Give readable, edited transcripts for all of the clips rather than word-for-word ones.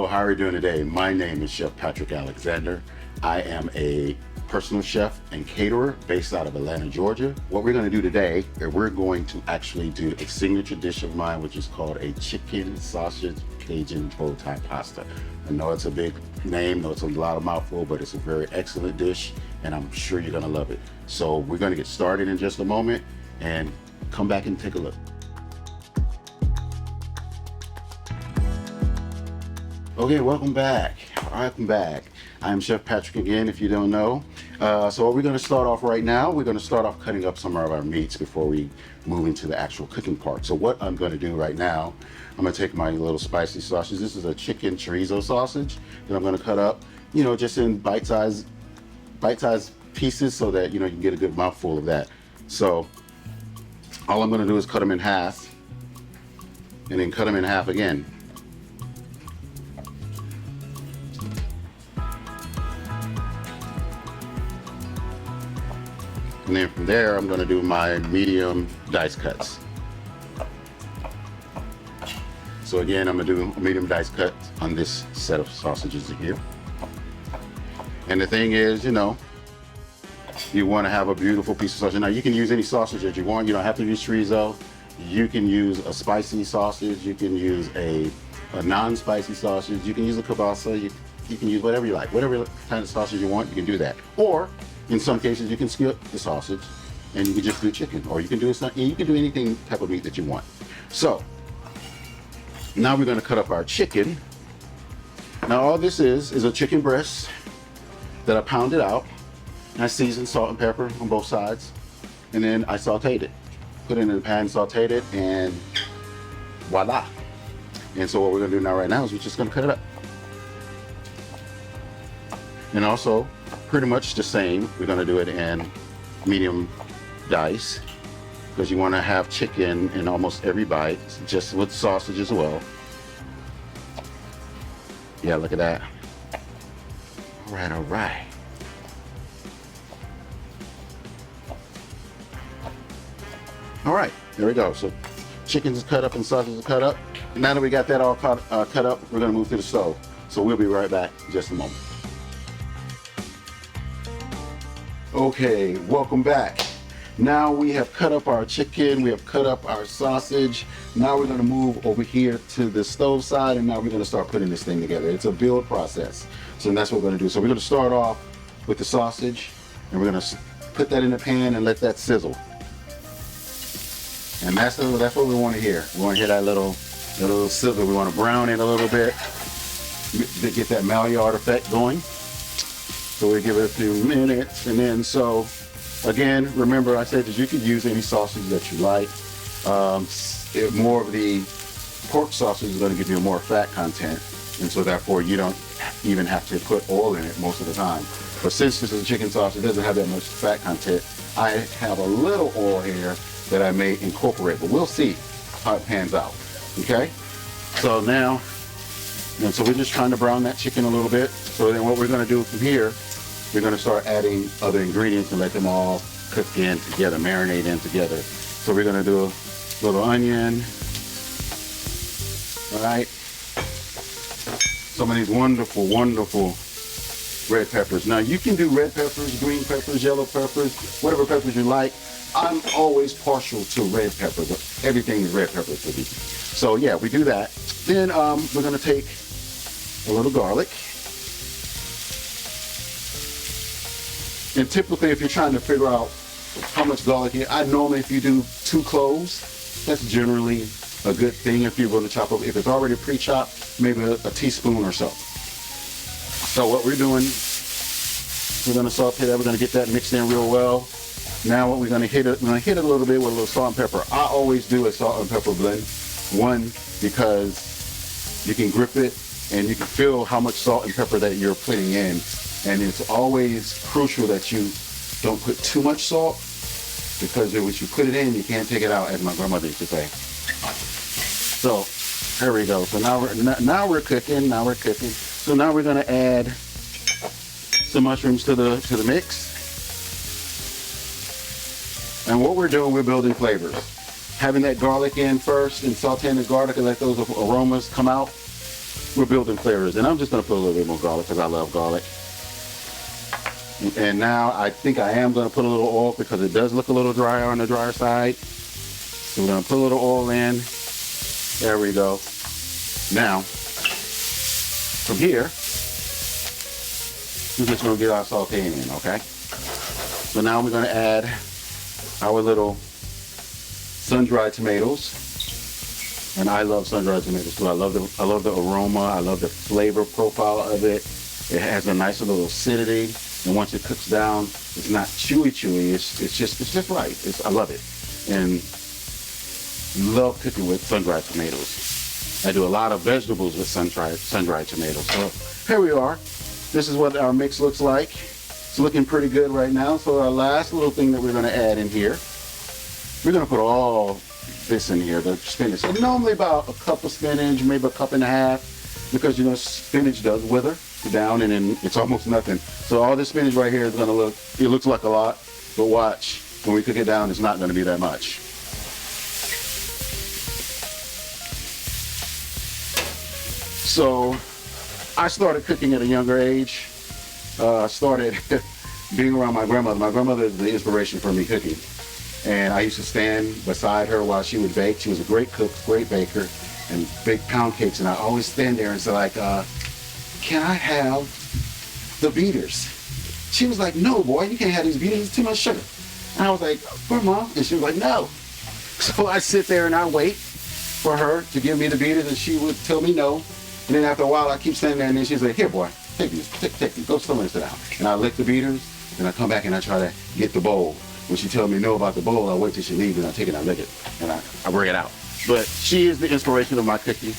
how are you doing today? My name is Chef Patrick Alexander. I am a personal chef and caterer based out of Atlanta, Georgia. What we're going to do today is we're going to actually do a signature dish of mine, which is called a chicken sausage Cajun Bowtie Pasta. I know it's a big name, know it's a lot of mouthful, but it's a very excellent dish, and I'm sure you're going to love it. So we're going to get started in just a moment and come back and take a look. Okay, welcome back. Welcome back. I'm Chef Patrick again, if you don't know. So what we're going to start off right now, we're going to start off cutting up some of our meats before we move into the actual cooking part. So what I'm going to do right now, I'm going to take my little spicy sausage. This is a chicken chorizo sausage that I'm going to cut up, you know, just in bite-sized pieces so that, you know, you can get a good mouthful of that. So all I'm going to do is cut them in half and then cut them in half again. And then from there, I'm going to do my medium dice cuts. So again, I'm going to do a medium dice cut on this set of sausages here. And the thing is, you know, you want to have a beautiful piece of sausage. Now, you can use any sausage that you want. You don't have to use chorizo. You can use a spicy sausage. You can use a non-spicy sausage. You can use a kielbasa. You can use whatever you like. Whatever kind of sausage you want, you can do that. Or in some cases, you can skip the sausage and you can just do chicken, or you can do anything type of meat that you want. So now we're going to cut up our chicken. Now all this is a chicken breast that I pounded out. And I seasoned salt and pepper on both sides, and then I sauteed it. Put it in the pan, sauteed it, and voila. And so what we're going to do now right now is we're just going to cut it up. And also, pretty much the same, we're going to do it in medium dice, because you want to have chicken in almost every bite, just with sausage as well. Yeah, look at that. All right, all right. All right, there we go. So chicken is cut up and sausage is cut up. And now that we got that all cut up, we're going to move to the stove. So we'll be right back in just a moment. Okay, welcome back. Now we have cut up our chicken, we have cut up our sausage. Now we're going to move over here to the stove side, and now we're going to start putting this thing together. It's a build process. So that's what we're going to do. So we're going to start off with the sausage, and we're going to put that in the pan and let that sizzle. And that's what we want to hear. We want to hear that little sizzle. We want to brown it a little bit to get that Maillard effect going. So we give it a few minutes, and then so again, remember I said that you can use any sausage that you like. More of the pork sausage is going to give you more fat content, and so therefore you don't even have to put oil in it most of the time. But since this is a chicken sausage, it doesn't have that much fat content, I have a little oil here that I may incorporate, but we'll see how it pans out. Okay, so now, and so we're just trying to brown that chicken a little bit. So then what we're going to do from here, we're going to start adding other ingredients and let them all cook in together, marinate in together. So we're going to do a little onion, all right? Some of these wonderful, wonderful red peppers. Now you can do red peppers, green peppers, yellow peppers, whatever peppers you like. I'm always partial to red peppers. Everything is red peppers for me. So yeah, we do that. Then we're going to take a little garlic. And typically, if you're trying to figure out how much garlic I normally, if you do 2 cloves, that's generally a good thing. If you're going to chop up, if it's already pre-chopped, maybe a teaspoon or so. So what we're doing, we're going to saute that. We're going to get that mixed in real well. Now what we're going to hit it, a little bit with a little salt and pepper. I always do a salt and pepper blend. One, because you can grip it and you can feel how much salt and pepper that you're putting in. And it's always crucial that you don't put too much salt, because once you put it in, you can't take it out, as my grandmother used to say. So there we go. So now we're cooking. Now we're cooking. So now we're going to add some mushrooms to the mix. And what we're doing, we're building flavors. Having that garlic in first and sauteing the garlic and let those aromas come out. we're building flavors. And I'm just gonna put a little bit more garlic because I love garlic. And now I think I am gonna put a little oil because it does look a little drier on the drier side. So we're gonna put a little oil in. There we go. Now, from here, we're just gonna get our sauteing in, okay? So now we're gonna add our little sun-dried tomatoes. And I love sun-dried tomatoes too. I love the aroma. I love the flavor profile of it. It has a nice little acidity. And once it cooks down, it's not chewy. It's just right. I love it. And love cooking with sun-dried tomatoes. I do a lot of vegetables with sun-dried tomatoes. So here we are. This is what our mix looks like. It's looking pretty good right now. So our last little thing that we're gonna add in here, we're gonna put all this in here, the spinach. So normally about a cup of spinach, maybe a cup and a half, because you know spinach does wither down and then it's almost nothing. So all this spinach right here is gonna it looks like a lot, but watch, when we cook it down, it's not gonna be that much. So I started cooking at a younger age. I started being around my grandmother. My grandmother is the inspiration for me cooking. And I used to stand beside her while she would bake. She was a great cook, great baker, and bake pound cakes. And I always stand there and say like, can I have the beaters? She was like, no, boy, you can't have these beaters. It's too much sugar. And I was like, Grandma. And she was like, no. So I sit there and I wait for her to give me the beaters, and she would tell me no. And then after a while, I keep standing there, and then she's like, here, boy, take these, take these, go somewhere and sit down. And I lick the beaters, and I come back and I try to get the bowl. When she tells me no about the bowl, I wait till she leaves, and I take it, and I lick it, and I bring it out. But she is the inspiration of my cooking,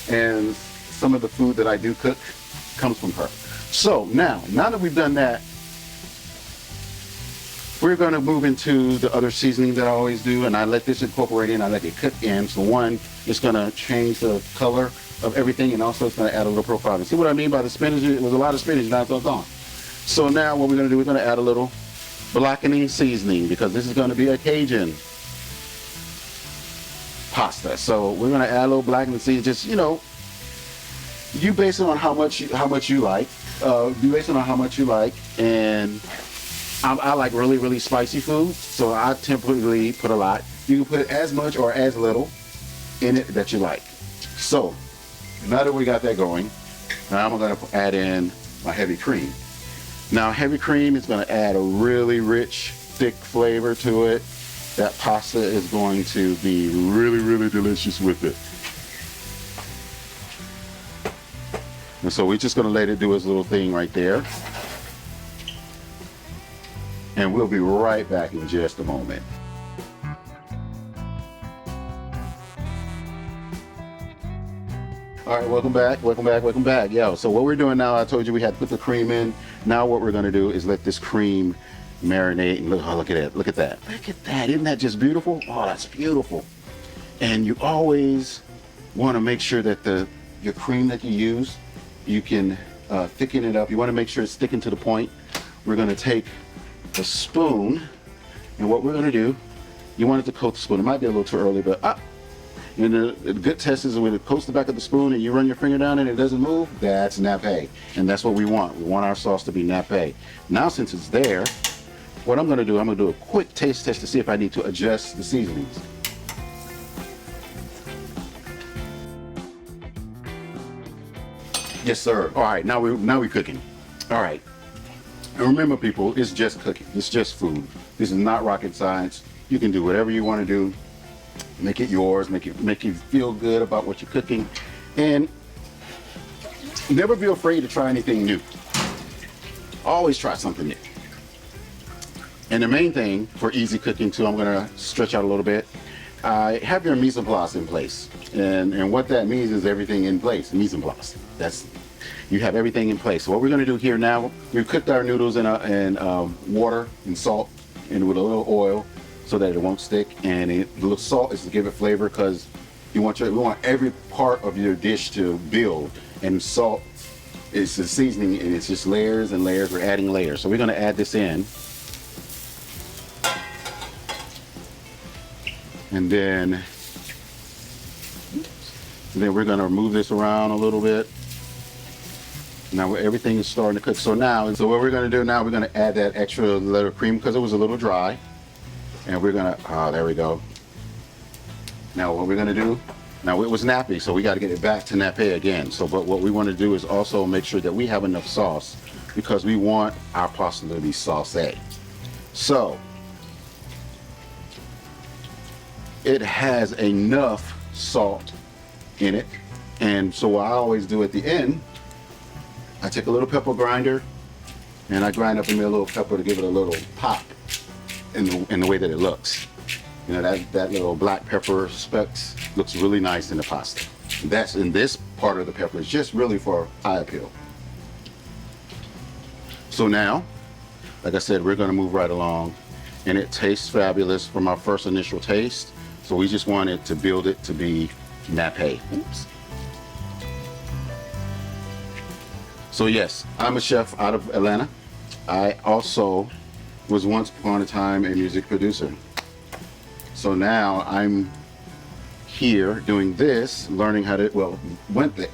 and some of the food that I do cook comes from her. So now that we've done that, we're going to move into the other seasoning that I always do, and I let this incorporate in, I let it cook in. So one, it's going to change the color of everything, and also it's going to add a little profile. And see what I mean by the spinach? It was a lot of spinach, now it's all gone. So now what we're going to do, we're going to add a little blackening seasoning, because this is going to be a Cajun pasta. So we're going to add a little blackening seasoning. Just, you know, you base it on how much you like. You base it on how much you like, and I like really spicy food, so I typically put a lot. You can put as much or as little in it that you like. So now that we got that going, now I'm going to add in my heavy cream. Now heavy cream is going to add a really rich, thick flavor to it. That pasta is going to be really delicious with it. And so we're just going to let it do its little thing right there. And we'll be right back in just a moment. All right, welcome back. Yeah, so what we're doing now, I told you we had to put the cream in. Now what we're gonna do is let this cream marinate, and look at that. Look at that, isn't that just beautiful? Oh, that's beautiful. And you always wanna make sure that your cream that you use, you can thicken it up. You wanna make sure it's sticking to the point. We're gonna take a spoon, and what we're gonna do, you want it to coat the spoon. It might be a little too early, but and the good test is when it coats the back of the spoon and you run your finger down and it doesn't move, that's nappe. And that's what we want. We want our sauce to be nappe. Now since it's there, what I'm gonna do, I'm gonna do a quick taste test to see if I need to adjust the seasonings. Yes, sir. All right, now we're cooking. All right. And remember, people, it's just cooking. It's just food. This is not rocket science. You can do whatever you want to do. Make it yours. Make you feel good about what you're cooking, and never be afraid to try anything new. Always try something new. And the main thing for easy cooking too, I'm gonna stretch out a little bit. Have your mise en place in place, and what that means is everything in place. Mise en place. You have everything in place. So what we're gonna do here now, we've cooked our noodles in water and salt and with a little oil, so that it won't stick. And the little salt is to give it flavor, because we want every part of your dish to build. And salt is the seasoning, and it's just layers and layers. We're adding layers. So we're gonna add this in. And then And then we're gonna move this around a little bit. Now everything is starting to cook. So what we're gonna do now, we're gonna add that extra little cream because it was a little dry. And we're gonna, there we go. Now what we're gonna do, now it was nappy, so we gotta get it back to nappy again. So, but what we wanna do is also make sure that we have enough sauce because we want our pasta to be saucé. So, it has enough salt in it. And so what I always do at the end, I take a little pepper grinder and I grind up a little pepper to give it a little pop in the way that it looks. You know, that little black pepper specks looks really nice in the pasta. That's in this part of the pepper is just really for eye appeal. So now, like I said, we're gonna move right along and it tastes fabulous from our first initial taste. So we just wanted to build it to be nappé. Oops. So yes, I'm a chef out of Atlanta. I also was once upon a time a music producer. So now I'm here doing this, learning how to,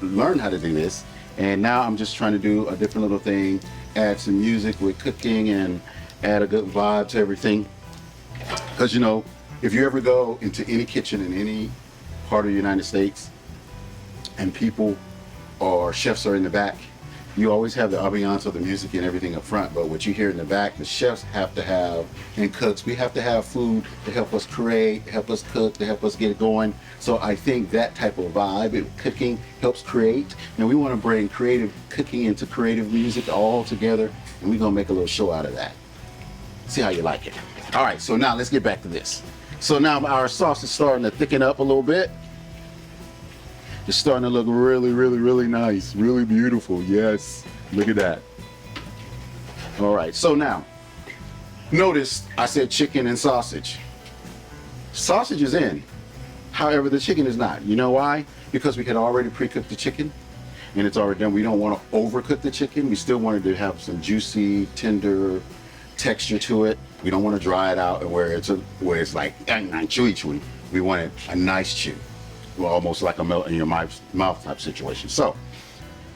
learn how to do this. And now I'm just trying to do a different little thing, add some music with cooking and add a good vibe to everything. Because you know, if you ever go into any kitchen in any part of the United States and people or chefs are in the back, you always have the ambiance of the music and everything up front, but what you hear in the back, the chefs have to have, and cooks, we have to have food to help us create, help us cook, to help us get it going. So I think that type of vibe, cooking helps create, and we want to bring creative cooking into creative music all together, and we're gonna make a little show out of that. See how you like it. All right, so now let's get back to this. So now our sauce is starting to thicken up a little bit. It's starting to look really, really, really nice, really beautiful. Yes, look at that. All right, so now, notice I said chicken and sausage. Sausage is in, however, the chicken is not. You know why? Because we had already pre-cooked the chicken and it's already done. We don't want to overcook the chicken. We still wanted to have some juicy, tender texture to it. We don't want to dry it out and where it's like chewy. We wanted a nice chew. Well, almost like a melt in your mouth type situation. So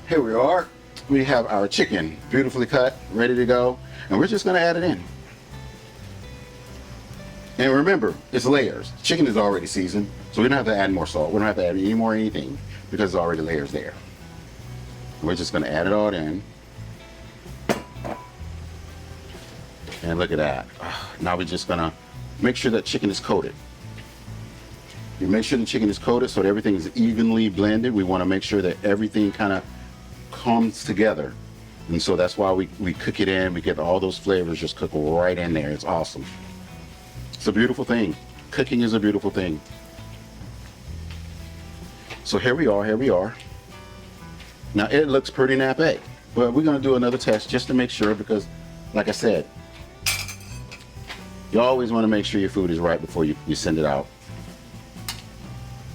here we are. We have our chicken beautifully cut, ready to go, and we're just gonna add it in. And remember, it's layers. Chicken is already seasoned, so we don't have to add more salt. We don't have to add any more anything because there's already layers there. We're just gonna add it all in. And look at that. Now we're just gonna make sure that chicken is coated. You make sure the chicken is coated so that everything is evenly blended. We want to make sure that everything kind of comes together. And so that's why we cook it in. We get all those flavors just cook right in there. It's awesome. It's a beautiful thing. Cooking is a beautiful thing. So here we are. Now it looks pretty nappy, but we're going to do another test just to make sure because, like I said, you always want to make sure your food is right before you send it out.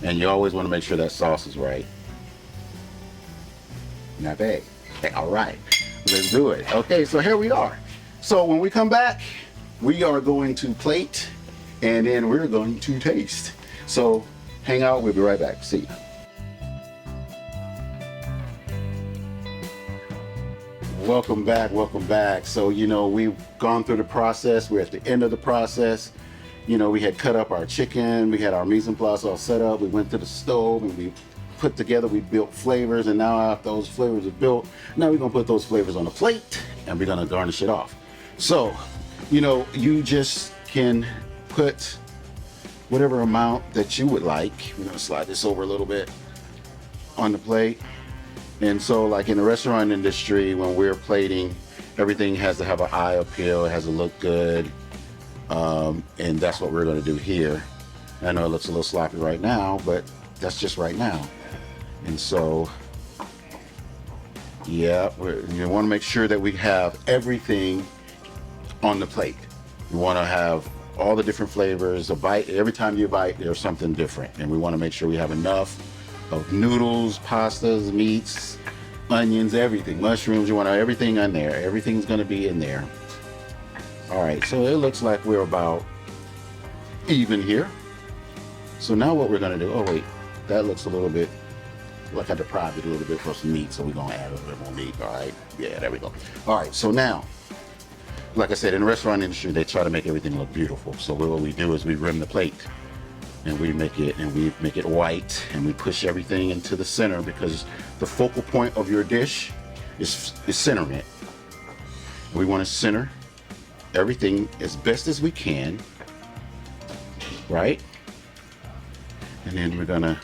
And you always want to make sure that sauce is right. Not bad. All right, let's do it. Okay, so here we are. So when we come back, we are going to plate and then we're going to taste. So hang out, we'll be right back. See you. Welcome back. So, you know, we've gone through the process. We're at the end of the process. You know, we had cut up our chicken, we had our mise en place all set up, we went to the stove and we put together, we built flavors, and now after those flavors are built, now we're gonna put those flavors on a plate and we're gonna garnish it off. So, you know, you just can put whatever amount that you would like. We're gonna slide this over a little bit on the plate. And so like in the restaurant industry, when we're plating, everything has to have an eye appeal, it has to look good. And that's what we're going to do here. I know it looks a little sloppy right now, but that's just right now. And so, yeah, you want to make sure that we have everything on the plate. You want to have all the different flavors. A bite, every time you bite, there's something different. And we want to make sure we have enough of noodles, pastas, meats, onions, everything, mushrooms. You want everything on there. Everything's going to be in there. All right, so it looks like we're about even here. So now what we're gonna do, oh wait, that looks a little bit Look, I deprived it a little bit for some meat, so we're gonna add a little bit more meat. All right, yeah, there we go. All right, so now, like I said, in the restaurant industry, they try to make everything look beautiful. So what we do is we rim the plate, and we make it white, and we push everything into the center, because the focal point of your dish is centering it. We want to center everything as best as we can, right? And then we're gonna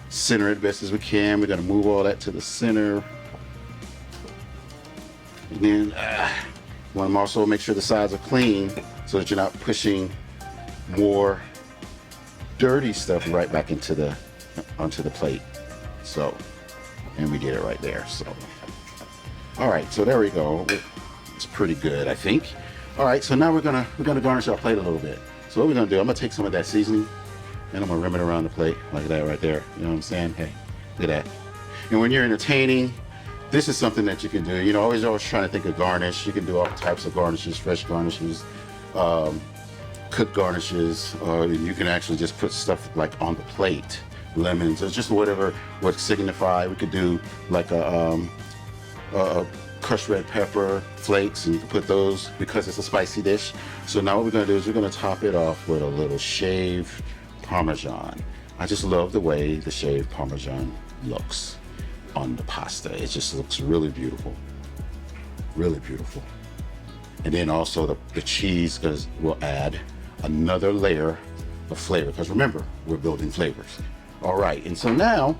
center it best as we can. We're gonna move all that to the center. And then you want to also make sure the sides are clean so that you're not pushing more dirty stuff right back onto the plate. So, and we did it right there. So, all right, so there we go. It's pretty good, I think. All right, so now we're gonna garnish our plate a little bit. So what we're gonna do, I'm gonna take some of that seasoning and I'm gonna rim it around the plate like that right there. You know what I'm saying? Hey, look at that. And when you're entertaining, this is something that you can do. You know, always trying to think of garnish. You can do all types of garnishes, fresh garnishes, cooked garnishes, or you can actually just put stuff like on the plate, lemons, or just whatever would signify. We could do like a crushed red pepper flakes, and you can put those because it's a spicy dish. So now what we're gonna do is we're gonna top it off with a little shaved Parmesan. I just love the way the shaved Parmesan looks on the pasta. It just looks really beautiful, really beautiful. And then also the cheese will add another layer of flavor, because remember, we're building flavors. All right, and so now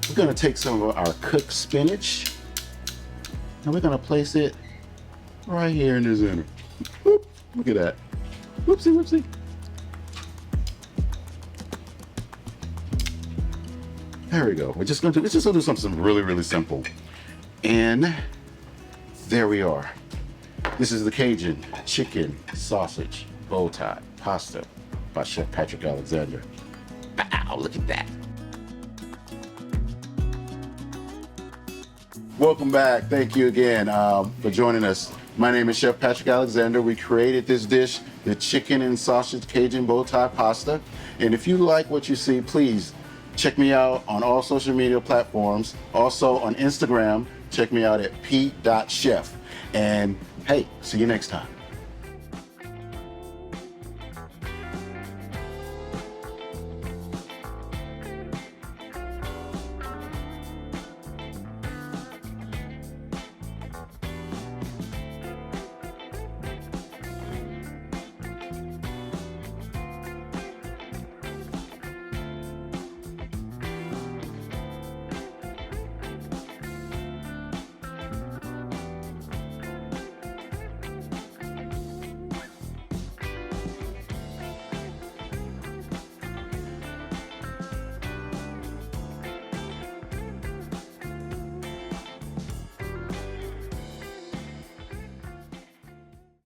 we're gonna take some of our cooked spinach and we're gonna place it right here in the center. Whoop, look at that. Whoopsie, whoopsie. There we go. We're just gonna do something really, really simple. And there we are. This is the Cajun chicken sausage bow tie pasta by Chef Patrick Alexander. Wow, look at that. Welcome back. Thank you again for joining us. My name is Chef Patrick Alexander. We created this dish, the chicken and sausage Cajun bow tie pasta. And if you like what you see, please check me out on all social media platforms. Also on Instagram, check me out at p.chef. And hey, see you next time.